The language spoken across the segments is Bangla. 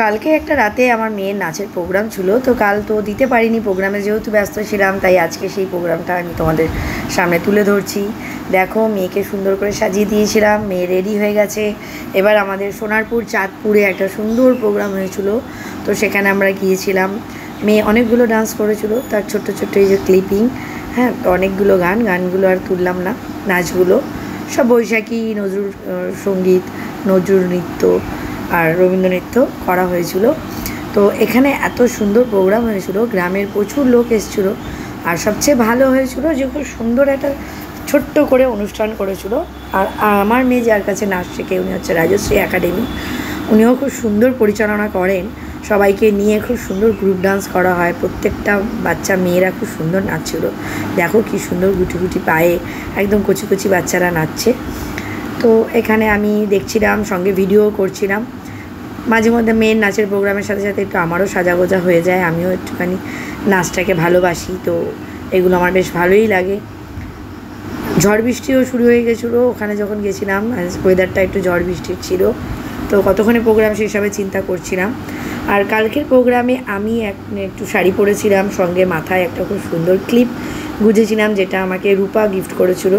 কালকে একটা রাতে আমার মেয়ের নাচের প্রোগ্রাম ছিল, তো কাল তো দিতে পারিনি, প্রোগ্রামে যেহেতু ব্যস্ত ছিলাম তাই আজকে সেই প্রোগ্রামটা আমি তোমাদের সামনে তুলে ধরছি। দেখো, মেয়েকে সুন্দর করে সাজিয়ে দিয়েছিলাম, মেয়ে রেডি হয়ে গেছে। এবার আমাদের সোনারপুর চাঁদপুরে একটা সুন্দর প্রোগ্রাম হয়েছিল, তো সেখানে আমরা গিয়েছিলাম। মেয়ে অনেকগুলো ডান্স করেছিল, তার ছোট্ট ছোট্ট এই যে ক্লিপিং, হ্যাঁ, অনেকগুলো গানগুলো আর তুললাম না। নাচগুলো সব বৈশাখী, নজরুল সঙ্গীত, নজরুল নৃত্য আর রবীন্দ্র নৃত্য করা হয়েছিল। তো এখানে এত সুন্দর প্রোগ্রাম হয়েছিল, গ্রামের প্রচুর লোক এসেছিলো। আর সবচেয়ে ভালো হয়েছিল যে খুব সুন্দর একটা ছোট্ট করে অনুষ্ঠান করেছিল। আর আমার মেয়ে যার কাছে নাচ শেখে, উনি হচ্ছে রাজশ্রী একাডেমি, উনিও খুব সুন্দর পরিচালনা করেন। সবাইকে নিয়ে খুব সুন্দর গ্রুপ ডান্স করা হয়, প্রত্যেকটা বাচ্চা মেয়েরা খুব সুন্দর নাচছিল। দেখো কি সুন্দর গুটি গুটি পায়ে একদম কচি কচি বাচ্চারা নাচছে। তো এখানে আমি দেখছিলাম, সঙ্গে ভিডিও করছিলাম। মাঝে মধ্যে মেয়ের নাচের প্রোগ্রামের সাথে সাথে একটু আমারও সাজাগোজা হয়ে যায়, আমিও একটুখানি নাচটাকে ভালোবাসি, তো এগুলো আমার বেশ ভালোই লাগে। ঝড় বৃষ্টিও শুরু হয়ে গেছিলো ওখানে যখন গেছিলাম, ওয়েদারটা একটু ঝড় বৃষ্টির ছিল, তো কতক্ষণে প্রোগ্রাম শেষ হবে চিন্তা করছিলাম। আর কালকের প্রোগ্রামে আমি একটু শাড়ি পরেছিলাম, সঙ্গে মাথায় একটা খুব সুন্দর ক্লিপ গুঁজেছিলাম, যেটা আমাকে রূপা গিফট করেছিল।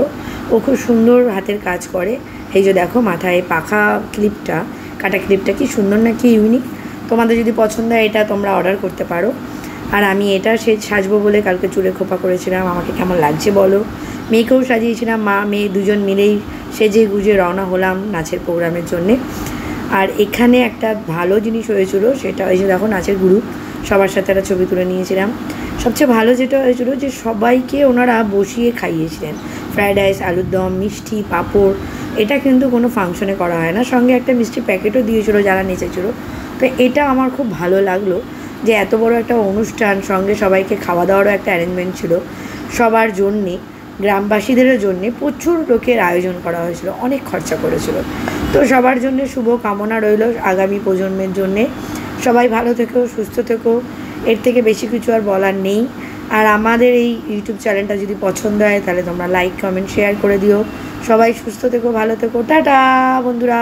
ও খুব সুন্দর হাতের কাজ করে। এই যে দেখো, মাথায় পাখা ক্লিপটা, কাটা ক্লিপটা কি সুন্দর না, কি ইউনিক। তোমাদের যদি পছন্দ হয় এটা তোমরা অর্ডার করতে পারো। আর আমি এটা সাজবো বলে কালকে চুলে খোপা করেছিলাম, আমাকে কেমন লাগছে বলো। মেয়েকেও সাজিয়েছিলাম, মা মেয়ে দুজন মিলেই সেজে গুজে রওনা হলাম নাচের প্রোগ্রামের জন্যে। আর এখানে একটা ভালো জিনিস হয়েছিল, সেটা হয়েছে দেখো নাচের গ্রুপ, সবার সাথে একটা ছবি তুলে নিয়েছিলাম। সবচেয়ে ভালো যেটা হয়েছিল যে সবাইকে ওনারা বসিয়ে খাইয়েছিলেন, ফ্রায়েড রাইস, আলুর দম, মিষ্টি, পাঁপড়। এটা কিন্তু কোনো ফাংশনে করা হয় না। সঙ্গে একটা মিষ্টি প্যাকেটও দিয়েছিলো যারা নেচেছিলো। তো এটা আমার খুব ভালো লাগলো যে এত বড় একটা অনুষ্ঠান, সঙ্গে সবাইকে খাওয়া দাওয়ারও একটা অ্যারেঞ্জমেন্ট ছিল সবার জন্যে, গ্রামবাসীদেরও জন্যে প্রচুর লোকের আয়োজন করা হয়েছিল, অনেক খরচা করেছিল। তো সবার জন্য শুভ কামনা রইল আগামী প্রজন্মের জন্যে। সবাই ভালো থেকো, সুস্থ থেকো, এর থেকে বেশি কিছু আর বলার নেই। আর আমাদের এই ইউটিউব চ্যানেলটা যদি পছন্দ হয় তাহলে তোমরা লাইক, কমেন্ট, শেয়ার করে দিও। সবাই সুস্থ থেকো, ভালো থেকো, টাটা বন্ধুরা।